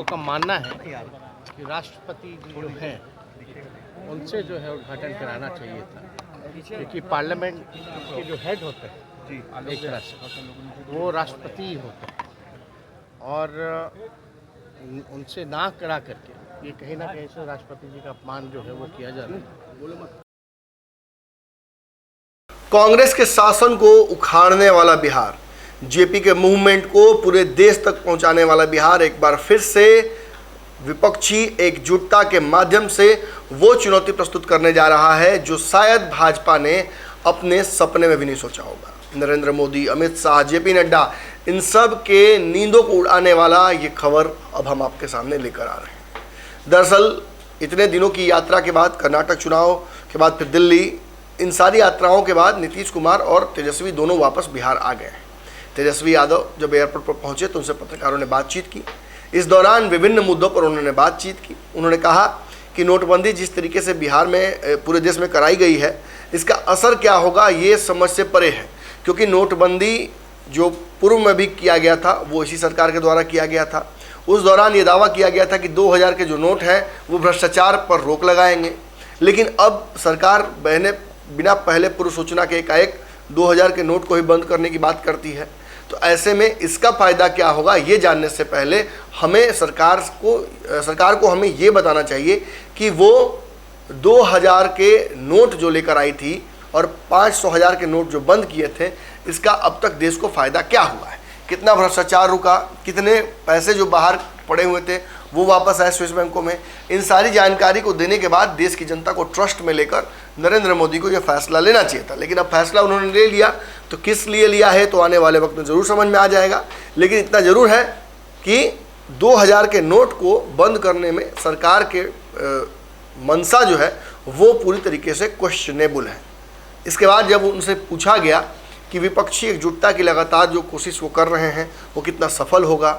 का मानना है कि राष्ट्रपति जो हैं उनसे जो है उद्घाटन कराना चाहिए था, क्योंकि पार्लियामेंट के जो हेड होते हैं एक तरह से वो राष्ट्रपति ही होते हैं, और उनसे ना करा करके ये कहीं ना कहीं से राष्ट्रपति जी का अपमान जो है वो किया जा रहा है। कांग्रेस के शासन को उखाड़ने वाला बिहार, जेपी के मूवमेंट को पूरे देश तक पहुंचाने वाला बिहार एक बार फिर से विपक्षी एकजुटता के माध्यम से वो चुनौती प्रस्तुत करने जा रहा है जो शायद भाजपा ने अपने सपने में भी नहीं सोचा होगा। नरेंद्र मोदी, अमित शाह, जेपी नड्डा, इन सब के नींदों को उड़ाने वाला ये खबर अब हम आपके सामने लेकर आ रहे हैं। दरअसल इतने दिनों की यात्रा के बाद, कर्नाटक चुनाव के बाद फिर दिल्ली, इन सारी यात्राओं के बाद नीतीश कुमार और तेजस्वी दोनों वापस बिहार आ गए हैं। तेजस्वी यादव जब एयरपोर्ट पर पहुंचे तो उनसे पत्रकारों ने बातचीत की। इस दौरान विभिन्न मुद्दों पर उन्होंने बातचीत की। उन्होंने कहा कि नोटबंदी जिस तरीके से बिहार में पूरे देश में कराई गई है, इसका असर क्या होगा ये समझ से परे है, क्योंकि नोटबंदी जो पूर्व में भी किया गया था वो इसी सरकार के द्वारा किया गया था। उस दौरान ये दावा किया गया था कि 2000 के जो नोट हैं वो भ्रष्टाचार पर रोक लगाएंगे, लेकिन अब सरकार बिना पहले पूर्व सूचना के एकाएक 2000 के नोट को ही बंद करने की बात करती है। तो ऐसे में इसका फ़ायदा क्या होगा ये जानने से पहले हमें सरकार को हमें ये बताना चाहिए कि वो 2000 के नोट जो लेकर आई थी और 500,000 के नोट जो बंद किए थे, इसका अब तक देश को फ़ायदा क्या हुआ है, कितना भ्रष्टाचार रुका, कितने पैसे जो बाहर पड़े हुए थे वो वापस आए स्विस बैंकों में। इन सारी जानकारी को देने के बाद देश की जनता को ट्रस्ट में लेकर नरेंद्र मोदी को यह फैसला लेना चाहिए था, लेकिन अब फैसला उन्होंने ले लिया। तो किस लिए लिया है तो आने वाले वक्त में ज़रूर समझ में आ जाएगा, लेकिन इतना ज़रूर है कि 2000 के नोट को बंद करने में सरकार के मंशा जो है वो पूरी तरीके से क्वेश्चनेबल है। इसके बाद जब उनसे पूछा गया कि विपक्षी एकजुटता की लगातार जो कोशिश वो कर रहे हैं वो कितना सफल होगा,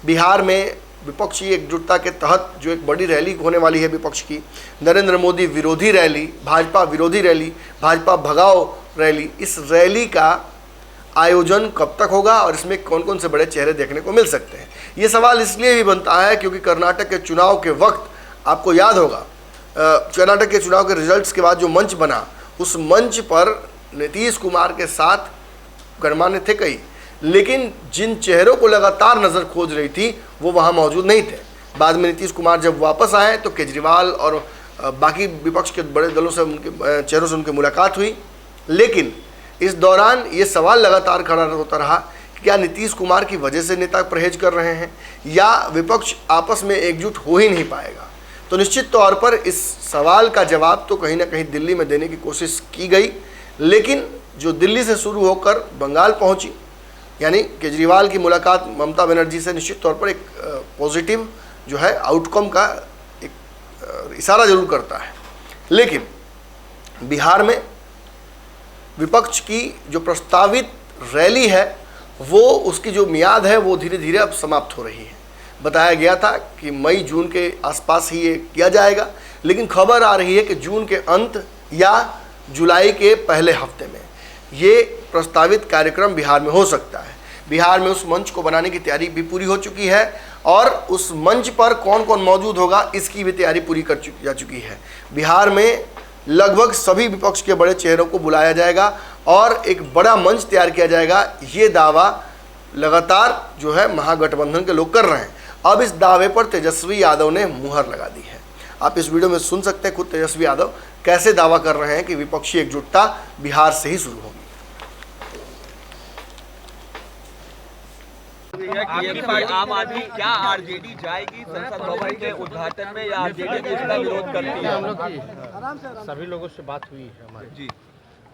बिहार में विपक्षी एकजुटता के तहत जो एक बड़ी रैली होने वाली है विपक्ष की, नरेंद्र मोदी विरोधी रैली, भाजपा विरोधी रैली, भाजपा भगाओ रैली, इस रैली का आयोजन कब तक होगा और इसमें कौन कौन से बड़े चेहरे देखने को मिल सकते हैं, ये सवाल इसलिए भी बनता है क्योंकि कर्नाटक के चुनाव के वक्त आपको याद होगा, कर्नाटक के चुनाव के रिजल्ट्स के बाद जो मंच बना, उस मंच पर नीतीश कुमार के साथ गणमान्य थे कई, लेकिन जिन चेहरों को लगातार नज़र खोज रही थी वो वहाँ मौजूद नहीं थे। बाद में नीतीश कुमार जब वापस आए तो केजरीवाल और बाकी विपक्ष के बड़े दलों से उनके चेहरों से उनकी मुलाकात हुई, लेकिन इस दौरान ये सवाल लगातार खड़ा होता रहा कि क्या नीतीश कुमार की वजह से नेता परहेज कर रहे हैं या विपक्ष आपस में एकजुट हो ही नहीं पाएगा। तो निश्चित तौर पर इस सवाल का जवाब तो कहीं ना कहीं दिल्ली में देने की कोशिश की गई, लेकिन जो दिल्ली से शुरू होकर बंगाल पहुंची, यानी केजरीवाल की मुलाकात ममता बनर्जी से निश्चित तौर पर एक पॉजिटिव जो है आउटकम का एक इशारा जरूर करता है। लेकिन बिहार में विपक्ष की जो प्रस्तावित रैली है वो उसकी जो मियाद है वो धीरे धीरे अब समाप्त हो रही है। बताया गया था कि मई जून के आसपास ही ये किया जाएगा, लेकिन खबर आ रही है कि जून के अंत या जुलाई के पहले हफ्ते में ये प्रस्तावित कार्यक्रम बिहार में हो सकता है। बिहार में उस मंच को बनाने की तैयारी भी पूरी हो चुकी है और उस मंच पर कौन कौन मौजूद होगा इसकी भी तैयारी पूरी जा चुकी है। बिहार में लगभग सभी विपक्ष के बड़े चेहरों को बुलाया जाएगा और एक बड़ा मंच तैयार किया जाएगा। ये दावा लगातार जो है महागठबंधन के लोग कर रहे हैं। अब इस दावे पर तेजस्वी यादव ने मुहर लगा दी है। आप इस वीडियो में सुन सकते हैं खुद तेजस्वी यादव कैसे दावा कर रहे हैं कि विपक्षी एकजुटता बिहार से ही शुरू होगी। आम आदमी क्या आरजेडी जाएगी संसद भवन के उद्घाटन में या आरजेडी भी इसका विरोध करती है? हम लोग की सभी लोगों से बात हुई है हमारी जी,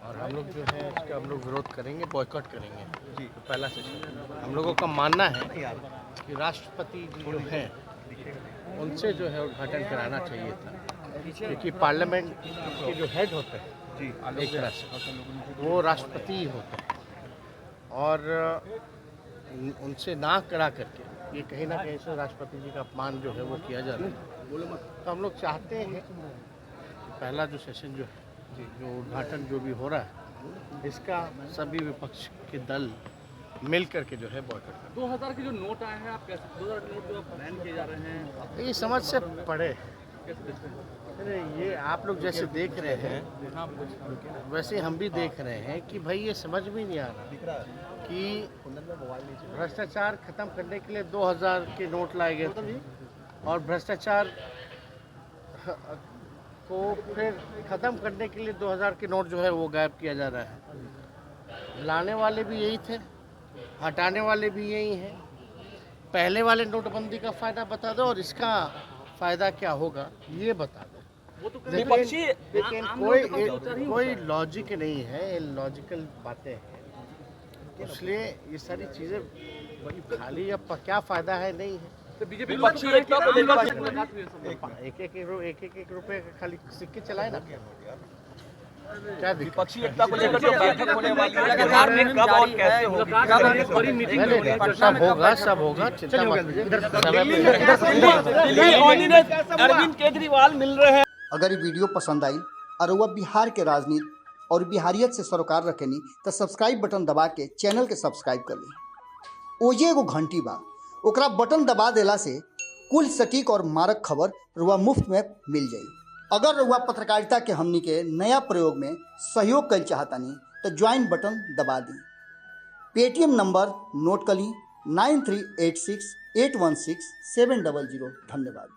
और हम लोग जो है इसका हम लोग विरोध करेंगे, बॉयकॉट करेंगे जी। तो पहला सेशन हम लोगों का मानना है कि राष्ट्रपति जो हैं उनसे जो है उद्घाटन कराना चाहिए था, क्योंकि पार्लियामेंट के जो हेड होते हैं एक तरह से वो राष्ट्रपति ही होते हैं, और उनसे ना करा करके ये कहीं ना कहीं से राष्ट्रपति जी का अपमान जो है वो किया जा रहा है। तो हम लोग चाहते हैं पहला जो सेशन जो है, जो उद्घाटन जो भी हो रहा है, इसका सभी विपक्ष के दल मिल करके जो है बॉयकॉट करेंगे। 2000 के जो नोट आए हैं, आप कैसे 2000 के नोट जो बैन किए जा रहे हैं, ये समझ से पड़े। कैसे देखते हैं? अरे ये आप लोग जैसे देख रहे हैं वैसे हम भी देख रहे हैं कि भाई ये समझ में नहीं आ रहा कि भ्रष्टाचार खत्म करने के लिए 2000 के नोट लाए गए थे और भ्रष्टाचार को फिर खत्म करने के लिए 2000 के नोट जो है वो गायब किया जा रहा है। लाने वाले भी यही थे, हटाने वाले भी यही हैं। पहले वाले नोटबंदी का फायदा बता दो और इसका फायदा क्या होगा ये बता दो। वो तो लेकिन कोई लॉजिक नहीं है, लॉजिकल बातें हैं, इसलिए ये सारी चीज़ें खाली अब क्या फ़ायदा है नहीं है। तो बीजेपी विपक्षी एकता को लेकर एक रुपए का खाली सिक्के चलाए ना, क्या दिक्कत? विपक्षी एकता को लेकर जो बैठक होने वाली है लगातार में कब और कैसे होगी? बड़ी मीटिंग सब होगा चिंता मत अरविंद केजरीवाल मिल रहे हैं। अगर ये वीडियो पसंद आई और वह बिहार के राजनीति और बिहारियत से सरोकार रखेनी तो सब्सक्राइब बटन दबा के चैनल के सब्सक्राइब कर ली। ओजे एगो घंटी बा, ओकरा बटन दबा देला से कुल सटीक और मारक खबर रुआ मुफ्त में मिल जाई। अगर रुआ पत्रकारिता के हमनी के नया प्रयोग में सहयोग कर चाहतानी तो ज्वाइन बटन दबा दी। पेटीएम नंबर नोट कर ली 9386816700। धन्यवाद।